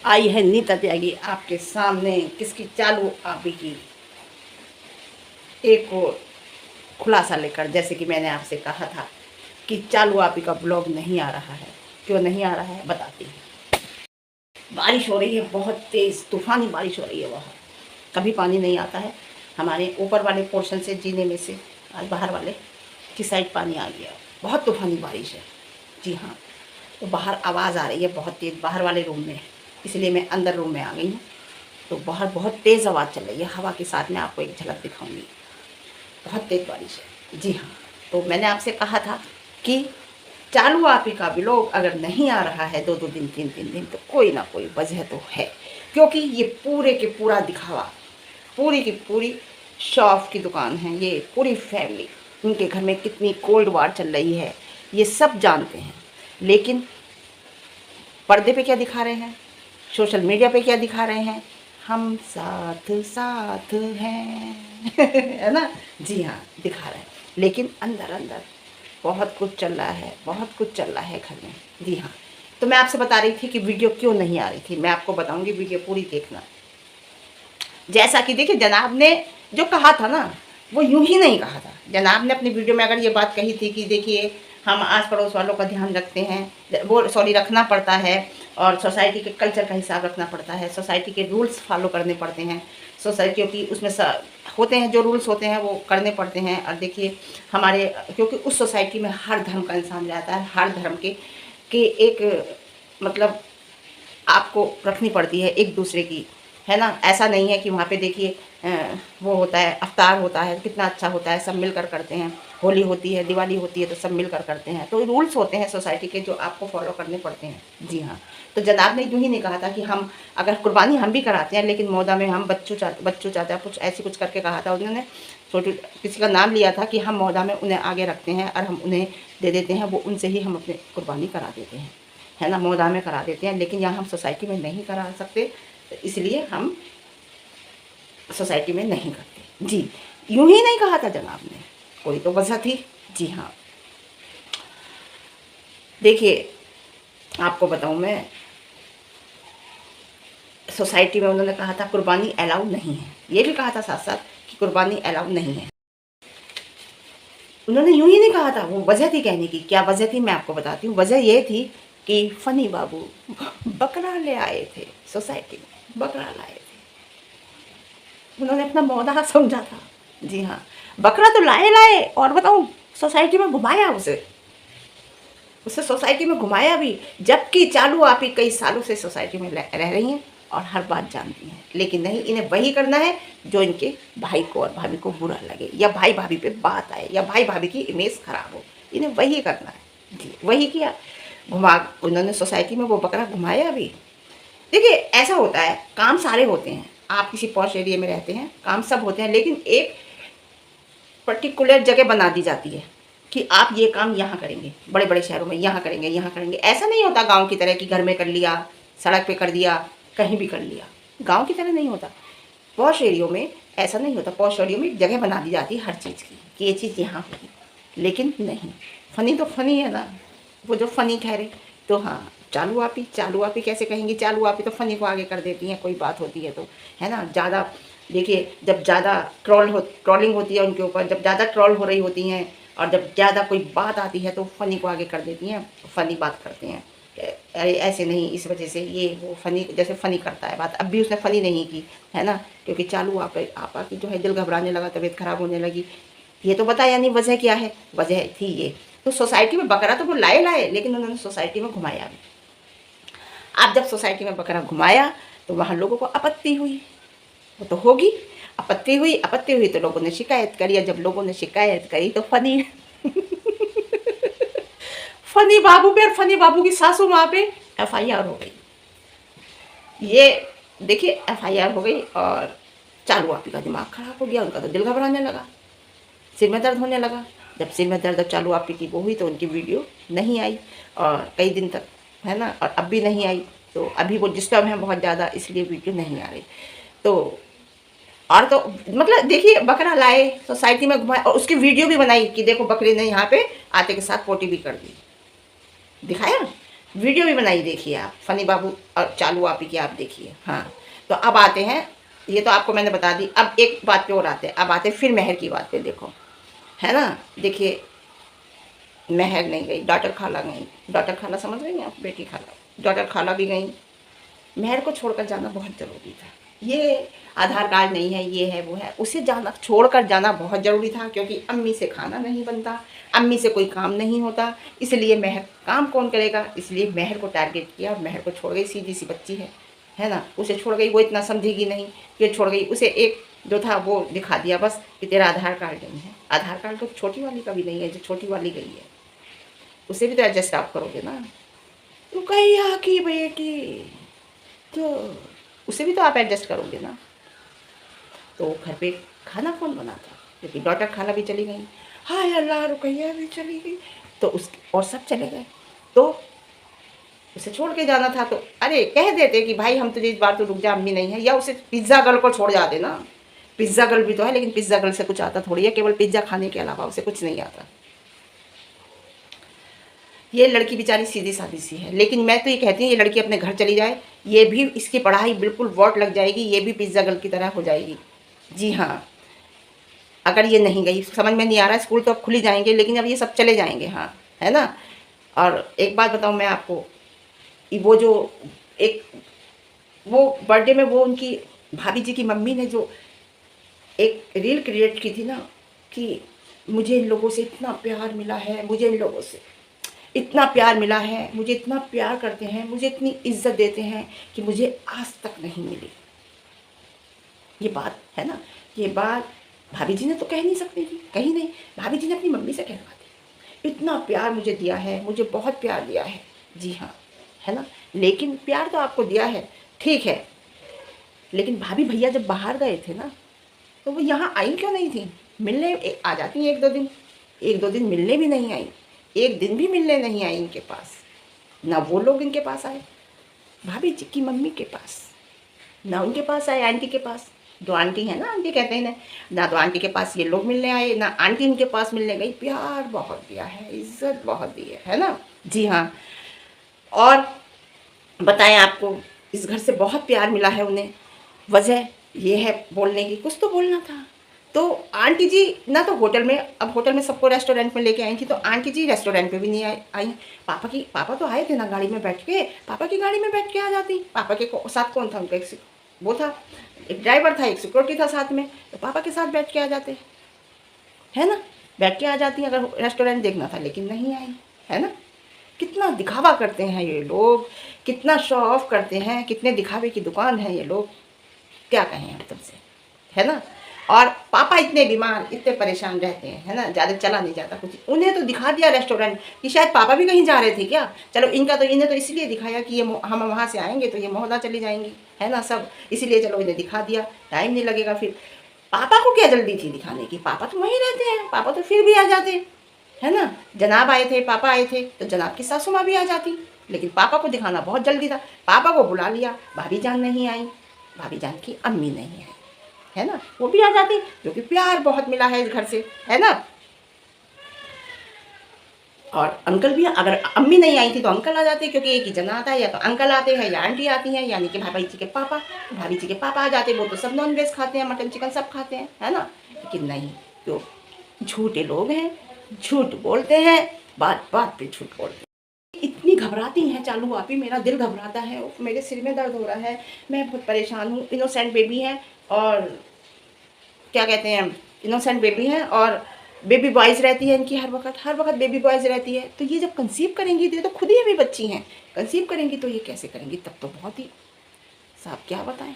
आई है नीता त्यागी आपके सामने किसकी चालू आपी की एक और खुलासा लेकर। जैसे कि मैंने आपसे कहा था कि चालू आपी का ब्लॉग नहीं आ रहा है, क्यों नहीं आ रहा है बताती हूँ। बारिश हो रही है, बहुत तेज़ तूफानी बारिश हो रही है। वहाँ कभी पानी नहीं आता है। हमारे ऊपर वाले पोर्शन से जीने में से आज बाहर वाले की साइड पानी आ गया। बहुत तूफानी बारिश है। जी हाँ, तो बाहर आवाज़ आ रही है बहुत तेज़ बाहर वाले रूम में, इसलिए मैं अंदर रूम में आ गई हूँ। तो बाहर बहुत तेज़ आवाज़ चल रही है, हवा के साथ मैं आपको एक झलक दिखाऊंगी। बहुत तेज़ बारिश है। जी हाँ, तो मैंने आपसे कहा था कि चालू आपी का ब्लॉग अगर नहीं आ रहा है 2-2 दिन 3-3 दिन, तो कोई ना कोई वजह तो है। क्योंकि ये पूरे के पूरा दिखावा, पूरी की पूरी शॉप की दुकान है, ये पूरी फैमिली, उनके घर में कितनी कोल्ड वार चल रही है ये सब जानते हैं। लेकिन पर्दे पे क्या दिखा रहे हैं, सोशल मीडिया पे क्या दिखा रहे हैं, हम साथ साथ हैं है ना। जी हाँ, दिखा रहे हैं, लेकिन अंदर अंदर बहुत कुछ चल रहा है, बहुत कुछ चल रहा है घर में। जी हाँ, तो मैं आपसे बता रही थी कि वीडियो क्यों नहीं आ रही थी। मैं आपको बताऊंगी, वीडियो पूरी देखना। जैसा कि देखिए, जनाब ने जो कहा था ना, वो यूं ही नहीं कहा था। जनाब ने अपनी वीडियो में अगर ये बात कही थी कि देखिए हम आस पड़ोस वालों का ध्यान रखते हैं, वो सॉरी रखना पड़ता है, और सोसाइटी के कल्चर का हिसाब रखना पड़ता है, सोसाइटी के रूल्स फॉलो करने पड़ते हैं, सोसाइटी की उसमें होते हैं जो रूल्स होते हैं वो करने पड़ते हैं। और देखिए हमारे, क्योंकि उस सोसाइटी में हर धर्म का इंसान रहता है, हर धर्म के एक मतलब आपको रखनी पड़ती है एक दूसरे की, है ना। ऐसा नहीं है कि वहाँ पे देखिए वो होता है, अफ्तार होता है, कितना अच्छा होता है, सब मिलकर करते हैं। होली होती है, दिवाली होती है, तो सब मिलकर करते हैं। तो रूल्स होते हैं सोसाइटी के जो आपको फॉलो करने पड़ते हैं। जी हाँ, तो जनाब ने यूँ ही नहीं कहा था कि हम अगर कुर्बानी हम भी कराते हैं, लेकिन मौदा में हम बच्चों चाहते हैं, कुछ ऐसी कुछ करके कहा था उन्होंने। छोटे किसी का नाम लिया था कि हम मौदा में उन्हें आगे रखते हैं और हम उन्हें दे देते हैं, वो उनसे ही हम अपने कुर्बानी करा देते हैं, है ना, मौदा में करा देते हैं। लेकिन यहाँ हम सोसाइटी में नहीं करा सकते, तो इसलिए हम सोसाइटी में नहीं करते। जी, यूं ही नहीं कहा था जनाब ने, कोई तो वजह थी। जी हाँ, देखिए आपको बताऊं, मैं सोसाइटी में उन्होंने कहा था कुर्बानी अलाउ नहीं है, ये भी कहा था साथ साथ कि कुर्बानी अलाउ नहीं है। उन्होंने यूं ही नहीं कहा था, वो वजह थी कहने की। क्या वजह थी मैं आपको बताती हूँ। वजह ये थी कि फनी बाबू बकरा ले आए थे सोसाइटी में, बकरा लाए थे, उन्होंने अपना मौदा समझा था। जी हाँ, बकरा तो लाए लाए, और बताऊँ सोसाइटी में घुमाया उसे सोसाइटी में घुमाया भी, जबकि चालू आप ही कई सालों से सोसाइटी में रह रही हैं और हर बात जानती हैं। लेकिन नहीं, इन्हें वही करना है जो इनके भाई को और भाभी को बुरा लगे, या भाई भाभी पे बात आए, या भाई भाभी की इमेज खराब हो, इन्हें वही करना है। जी, वही किया, घुमा उन्होंने सोसाइटी में वो बकरा घुमाया भी। देखिए ऐसा होता है, काम सारे होते हैं। आप किसी पॉश एरिया में रहते हैं, काम सब होते हैं, लेकिन एक पर्टिकुलर जगह बना दी जाती है कि आप ये काम यहाँ करेंगे, बड़े बड़े शहरों में यहाँ करेंगे, यहाँ करेंगे। ऐसा नहीं होता गांव की तरह कि घर में कर लिया, सड़क पे कर दिया, कहीं भी कर लिया। गांव की तरह नहीं होता, पॉश एरियो में ऐसा नहीं होता। पॉश एरियो में जगह बना दी जाती है हर चीज़ की कि ये चीज़ यहाँ होगी। लेकिन नहीं, फ़नी तो फ़नी है ना, वो जो फ़नी कह रहे। तो हाँ, चालू आपी कैसे कहेंगी, चालू आपी तो फ़नी को आगे कर देती हैं, कोई बात होती है तो, है ना। ज़्यादा देखिए, जब ज़्यादा ट्रोलिंग होती है उनके ऊपर, जब ज़्यादा ट्रोल हो रही होती हैं, और जब ज़्यादा कोई बात आती है तो फ़नी को आगे कर देती हैं, फ़नी बात करते हैं। अरे ऐसे नहीं, इस वजह से ये वो फ़नी, जैसे फ़नी करता है बात। अब भी उसने फ़नी नहीं की, है ना, क्योंकि चालू आपा की जो है दिल घबराने लगा, तबीयत ख़राब होने लगी। ये तो बताया नहीं वजह क्या है। वजह थी ये, तो सोसाइटी में बकरा तो वो लाए, लेकिन उन्होंने सोसाइटी में घुमाया भी। अब जब सोसाइटी में बकरा घुमाया तो वहाँ लोगों को आपत्ति हुई, वो तो होगी, आपत्ति हुई तो लोगों ने शिकायत करी। और जब लोगों ने शिकायत करी तो फनी फनी बाबू पे और फनी बाबू की सासू माँ पे एफआईआर हो गई। ये देखिए एफआईआर हो गई, और चालू आपी का दिमाग खराब हो गया, उनका तो दिल घबराने लगा, सिर में दर्द होने लगा। जब सिर में दर्द चालू आपी की वो हुई तो उनकी वीडियो नहीं आई, और कई दिन तक, है ना, और अब भी नहीं आई। तो अभी वो डिस्टर्ब है बहुत ज़्यादा, इसलिए वीडियो नहीं आ रही। तो और तो मतलब देखिए, बकरा लाए, सोसाइटी में घुमाए, और उसकी वीडियो भी बनाई कि देखो बकरे ने यहाँ पे आटे के साथ पोटी भी कर दी, दिखाया। वीडियो भी बनाई, देखिए आप फनी बाबू और चालू आपी की, आप देखिए। हाँ, तो अब आते हैं, ये तो आपको मैंने बता दी। अब एक बात पे और आते हैं, अब आते हैं फिर मेहर की बात पे। देखो, है ना, देखिए मेहर नहीं गई, डॉटर खाला गई। डॉटर खाला समझ रही हैं आप, बेटी खाला, डॉटर खाला भी गई। मेहर को छोड़कर जाना बहुत ज़रूरी था। ये आधार कार्ड नहीं है, ये है वो है, उसे जाना, छोड़कर जाना बहुत ज़रूरी था, क्योंकि अम्मी से खाना नहीं बनता, अम्मी से कोई काम नहीं होता, इसलिए मेहर, काम कौन करेगा, इसलिए मेहर को टारगेट किया और मेहर को छोड़ गई। सीधी सी बच्ची है ना, उसे छोड़ गई। वो इतना समझेगी नहीं कि छोड़ गई, उसे एक जो था वो दिखा दिया बस कि तेरा आधार कार्ड नहीं है। आधार कार्ड तो छोटी वाली का भी नहीं है, जो छोटी वाली गई है उसे भी तो एडजस्ट आप करोगे ना। तो कही की बेटी, तो उसे भी तो आप एडजस्ट करोगे ना। तो घर पे खाना कौन बनाता, क्योंकि डॉटर खाना भी चली गई, हाय अल्लाह रुकैया भी चली गई, तो उस और सब चले गए। तो उसे छोड़ के जाना था, तो अरे कह देते कि भाई हम तुझे इस बार तो रुक जा, अम्मी नहीं है, या उसे पिज्ज़ा गर्ल को छोड़ जाते ना। पिज्ज़ा गर्ल भी तो है, लेकिन पिज्ज़ा गर्ल से कुछ आता थोड़ी है, केवल पिज्ज़ा खाने के अलावा उसे कुछ नहीं आता। ये लड़की बेचारी सीधी सादी सी है, लेकिन मैं तो ये कहती हूँ ये लड़की अपने घर चली जाए, ये भी, इसकी पढ़ाई बिल्कुल वॉट लग जाएगी, ये भी पिज्ज़ा गर्ल की तरह हो जाएगी। जी हाँ, अगर ये नहीं गई, समझ में नहीं आ रहा है, स्कूल तो अब खुल ही जाएंगे, लेकिन अब ये सब चले जाएंगे। हाँ, है ना। और एक बात बताऊँ मैं आपको, वो जो एक, वो बर्थडे में वो उनकी भाभी जी की मम्मी ने जो एक रील क्रिएट की थी ना, कि मुझे इन लोगों से इतना प्यार मिला है, मुझे इन लोगों से इतना प्यार मिला है, मुझे इतना प्यार करते हैं, मुझे इतनी इज्जत देते हैं कि मुझे आज तक नहीं मिली। ये बात है ना, ये बात भाभी जी ने तो कह नहीं सकती थी, कहीं नहीं, भाभी जी ने अपनी मम्मी से कहवा दी, इतना प्यार मुझे दिया है, मुझे बहुत प्यार दिया है। जी हाँ, है ना। लेकिन प्यार तो आपको दिया है, ठीक है, लेकिन भाभी भैया जब बाहर गए थे ना, तो वो यहाँ आई क्यों नहीं थी मिलने? आ जाती हैं 1-2 दिन, 1-2 दिन मिलने भी नहीं आई, एक दिन भी मिलने नहीं आई इनके पास, ना वो लोग इनके पास आए, भाभी जी की मम्मी के पास ना उनके पास आए, आंटी के पास। दो आंटी है ना, आंटी कहते हैं ना, तो आंटी के पास ये लोग मिलने आए, ना आंटी इनके पास मिलने गई। प्यार बहुत दिया है, इज्जत बहुत दी है ना। जी हाँ, और बताएं आपको, इस घर से बहुत प्यार मिला है उन्हें, वजह ये है बोलने की, कुछ तो बोलना था। तो आंटी जी ना तो होटल में, अब होटल में सबको रेस्टोरेंट में लेके आई थी, तो आंटी जी रेस्टोरेंट पे भी नहीं आई। पापा तो आए थे ना गाड़ी में बैठ के, पापा की गाड़ी में बैठ के आ जाती। पापा के साथ कौन था, उनका एक वो था, एक ड्राइवर था, एक सिक्योरिटी था साथ में, तो पापा के साथ बैठ के आ जाते, है ना, बैठ के आ जाती अगर रेस्टोरेंट देखना था, लेकिन नहीं आई, है ना। कितना दिखावा करते हैं ये लोग, कितना शो ऑफ करते हैं, कितने दिखावे की दुकान है ये लोग, क्या कहें हम तुमसे, है ना। और पापा इतने बीमार, इतने परेशान रहते हैं, है ना, ज़्यादा चला नहीं जाता कुछ। उन्हें तो दिखा दिया रेस्टोरेंट कि शायद पापा भी कहीं जा रहे थे क्या, चलो इनका तो, इन्हें तो इसलिए दिखाया कि ये हम वहाँ से आएंगे तो ये मोहल्ला चली जाएंगी, है ना, सब इसीलिए चलो इन्हें दिखा दिया, टाइम नहीं लगेगा। फिर पापा को क्या जल्दी थी दिखाने की, पापा तो वहीं रहते हैं, पापा तो फिर भी आ जाते, है ना। जनाब आए थे, पापा आए थे, तो जनाब की सासू माँ भी आ जाती, लेकिन पापा को दिखाना बहुत जल्दी था। पापा को बुला लिया, भाभी जान नहीं आई, भाभी जान की अम्मी नहीं आई, है ना, वो भी आ जाती, क्योंकि प्यार बहुत मिला है इस घर से, है ना। और अंकल भी, अगर अम्मी नहीं आई थी तो अंकल आ जाते, क्योंकि एक ही जना आता है, या तो अंकल आते हैं या आंटी आती हैं, यानी कि भाभी जी के पापा, भाभी जी के पापा आ जाते। वो तो सब नॉन वेज खाते हैं, मटन चिकन सब खाते हैं, है ना। लेकिन नहीं, तो झूठे लोग हैं, झूठ बोलते हैं, बात बात पे झूठ बोलते हैं। इतनी घबराती हैं चालू आप ही, मेरा दिल घबराता है, मेरे सिर में दर्द हो रहा है, मैं बहुत परेशान हूँ। इनोसेंट बेबी है, और क्या कहते हैं, इनोसेंट बेबी है, और बेबी बॉयज़ रहती है इनकी, हर वक्त बेबी बॉयज़ रहती है। तो ये जब कंसीव करेंगी, तो ये तो खुद ही अभी बच्ची हैं, कंसीव करेंगी तो ये कैसे करेंगी, तब तो बहुत ही साहब क्या बताएं,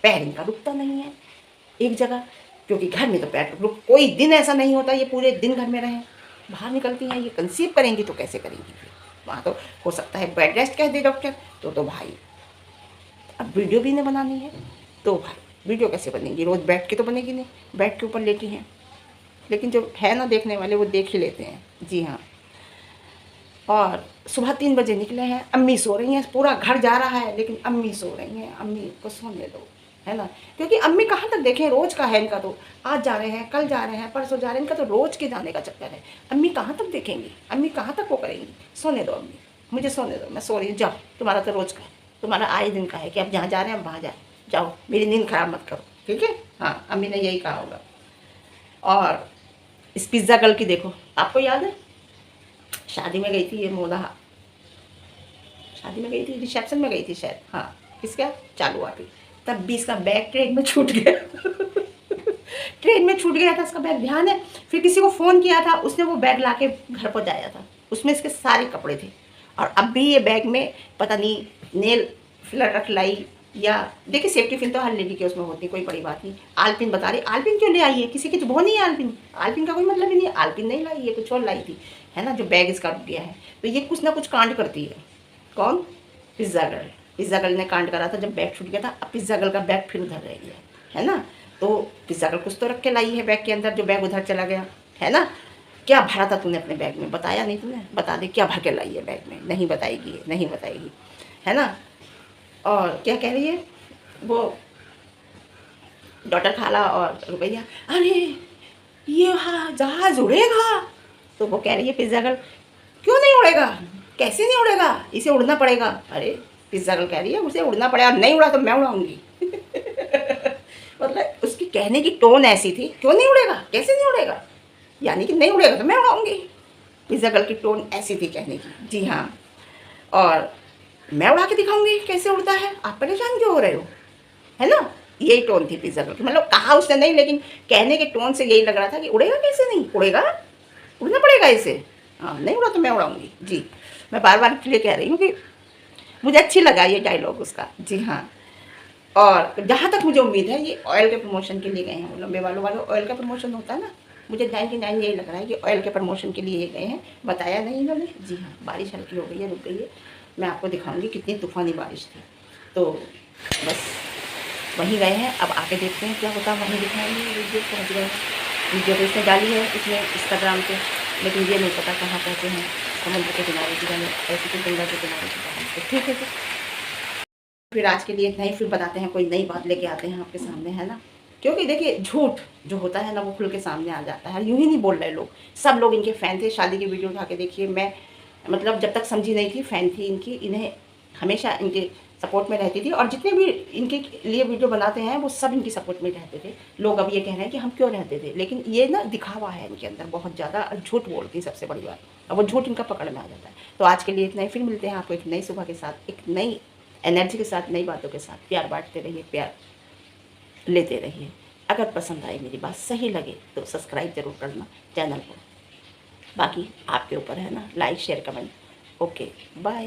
पैर इनका रुकता नहीं है एक जगह, क्योंकि घर में तो पैर रुक, कोई दिन ऐसा नहीं होता ये पूरे दिन घर में रहें, बाहर निकलती हैं। ये कंसीव करेंगी तो कैसे करेंगी, फिर वहाँ तो हो सकता है बेड रेस्ट कह दे डॉक्टर, तो भाई अब वीडियो भी नहीं बनानी है, तो भाई वीडियो कैसे बनेगी, रोज़ बैठ के तो बनेगी नहीं, बैठ के ऊपर लेटी हैं। लेकिन जो है ना देखने वाले, वो देख ही लेते हैं। जी हाँ, और सुबह 3 बजे निकले हैं, अम्मी सो रही हैं, पूरा घर जा रहा है लेकिन अम्मी सो रही हैं, अम्मी को सोने दो, है ना, क्योंकि अम्मी कहाँ तक देखें, रोज़ का है इनका, तो आज जा रहे हैं, कल जा रहे हैं, परसों जा रहे हैं, इनका तो रोज़ के जाने का चक्कर है। अम्मी कहाँ तक देखेंगी, अम्मी कहाँ तक वो करेंगी, सोने दो अम्मी, मुझे सोने दो, मैं सो रही हूँ, जाओ, तुम्हारा तो रोज़ का, तुम्हारा आए दिन का है कि आप जहाँ जा रहे हैं वहाँ जाए, जाओ, मेरी नींद खराब मत करो, ठीक है। हाँ, अम्मी ने यही कहा होगा। और इस पिज़्ज़ा गर्ल की देखो, आपको याद है शादी में गई थी ये मोदा, शादी में गई थी, रिसेप्शन में गई थी शायद, हाँ, किसका, चालू आती, तब भी इसका बैग ट्रेन में छूट गया ट्रेन में छूट गया था इसका बैग, ध्यान है। फिर किसी को फ़ोन किया था, उसने वो बैग ला के घर पहुँचाया था, उसमें इसके सारे कपड़े थे। और अब भी ये बैग में पता नहीं नेल फिलर रख लाई, या देखिए सेफ्टी पिन तो हर लेडी के उसमें होती है, कोई बड़ी बात नहीं। आलपिन बता रही, आलपिन क्यों ले आई है, किसी की तो वो नहीं है आलपिन, आलपिन का कोई मतलब ही नहीं है, आलपिन नहीं लाई, ये कुछ और लाई थी, है ना, जो बैग इसका रुक गया है। तो ये कुछ ना कुछ कांड करती है। कौन, पिज़्ज़ा गर्ल। पिज़्ज़ा गर्ल ने कांड करा था जब बैग छूट गया था, अब पिज़्ज़ा गर्ल का बैग फिर उधर रह गया है ना। तो पिज़्ज़ा गर्ल कुछ तो रख के लाई है बैग के अंदर, जो बैग उधर चला गया है ना। क्या भरा था तूने अपने बैग में, बताया नहीं तूने, बता दे क्या भर के लाई है बैग में, नहीं बताएगी, नहीं बताएगी, है ना। और क्या कह रही है वो डॉटर खाला और रुपैया, अरे ये हाँ जहाज उड़ेगा। तो वो कह रही है पिज़्ज़ा गर्ल, क्यों नहीं उड़ेगा, कैसे नहीं उड़ेगा, इसे उड़ना पड़ेगा। अरे पिज़्ज़ा गर्ल कह रही है उसे उड़ना पड़ेगा, नहीं उड़ा तो मैं उड़ाऊंगी मतलब उसकी कहने की टोन ऐसी थी, क्यों नहीं उड़ेगा, कैसे नहीं उड़ेगा, यानी कि नहीं उड़ेगा तो मैं उड़ाऊंगी। पिज़्ज़ा गर्ल की टोन ऐसी थी कहने की, जी हाँ। और मैं उड़ा के दिखाऊंगी कैसे उड़ता है, आप परेशान क्यों हो रहे हो, है ना। यही टोन थी पिज़्ज़ा गर्ल की, मतलब कहा उसने नहीं, लेकिन कहने के टोन से यही लग रहा था कि उड़ेगा कैसे नहीं उड़ेगा, उड़ना पड़ेगा इसे, हाँ नहीं उड़ा तो मैं उड़ाऊंगी। जी, मैं बार बार इसलिए कह रही हूँ कि मुझे अच्छी लगा ये डायलॉग उसका, जी हाँ। और जहाँ तक मुझे उम्मीद है ये ऑयल के प्रमोशन के लिए गए हैं, लंबे बालों वालों ऑयल का प्रमोशन होता है ना, मुझे 99 यही लग रहा है कि ऑयल के प्रमोशन के लिए ये गए हैं, बताया नहीं इन्होंने। जी हाँ, बारिश हल्की हो गई है, रुक गई है, मैं आपको दिखाऊंगी कितनी तूफ़ानी बारिश थी। तो बस वहीं गए हैं, अब आके देखते हैं क्या होता है, वहीं दिखाएंगे। वीडियो पहुँच गए, वीडियो तो इसने डाली है इसमें इंस्टाग्राम पे, लेकिन ये नहीं पता कहाँ पहुँचे हैं, समुद्र के किनारे की जाने, ऐसे तो गंगा के किनारे की जाने। ठीक है फिर आज के लिए इतना ही, फिर बताते हैं कोई नई बात लेके आते हैं आपके सामने, है ना। क्योंकि देखिए झूठ जो होता है ना वो खुल के सामने आ जाता है, यूँ ही नहीं बोल रहे लोग, सब लोग इनके फ़ैन थे। शादी की वीडियो उठा के देखिए, मैं मतलब जब तक समझी नहीं थी फ़ैन थी इनकी, इन्हें हमेशा इनके सपोर्ट में रहती थी, और जितने भी इनके लिए वीडियो बनाते हैं वो सब इनकी सपोर्ट में रहते थे। लोग अब ये कह रहे हैं कि हम क्यों रहते थे, लेकिन ये ना दिखावा है इनके अंदर बहुत ज़्यादा, और झूठ बोलती है सबसे बड़ी बात, और वो झूठ इनका पकड़ में आ जाता है। तो आज के लिए इतना ही, फिर मिलते हैं आपको एक नई सुबह के साथ, एक नई एनर्जी के साथ, नई बातों के साथ। प्यार बांटते रहिए, प्यार लेते रहिए। अगर पसंद आई मेरी बात, सही लगे तो सब्सक्राइब ज़रूर करना चैनल को, बाकी आपके ऊपर है ना, like share comment. Okay bye.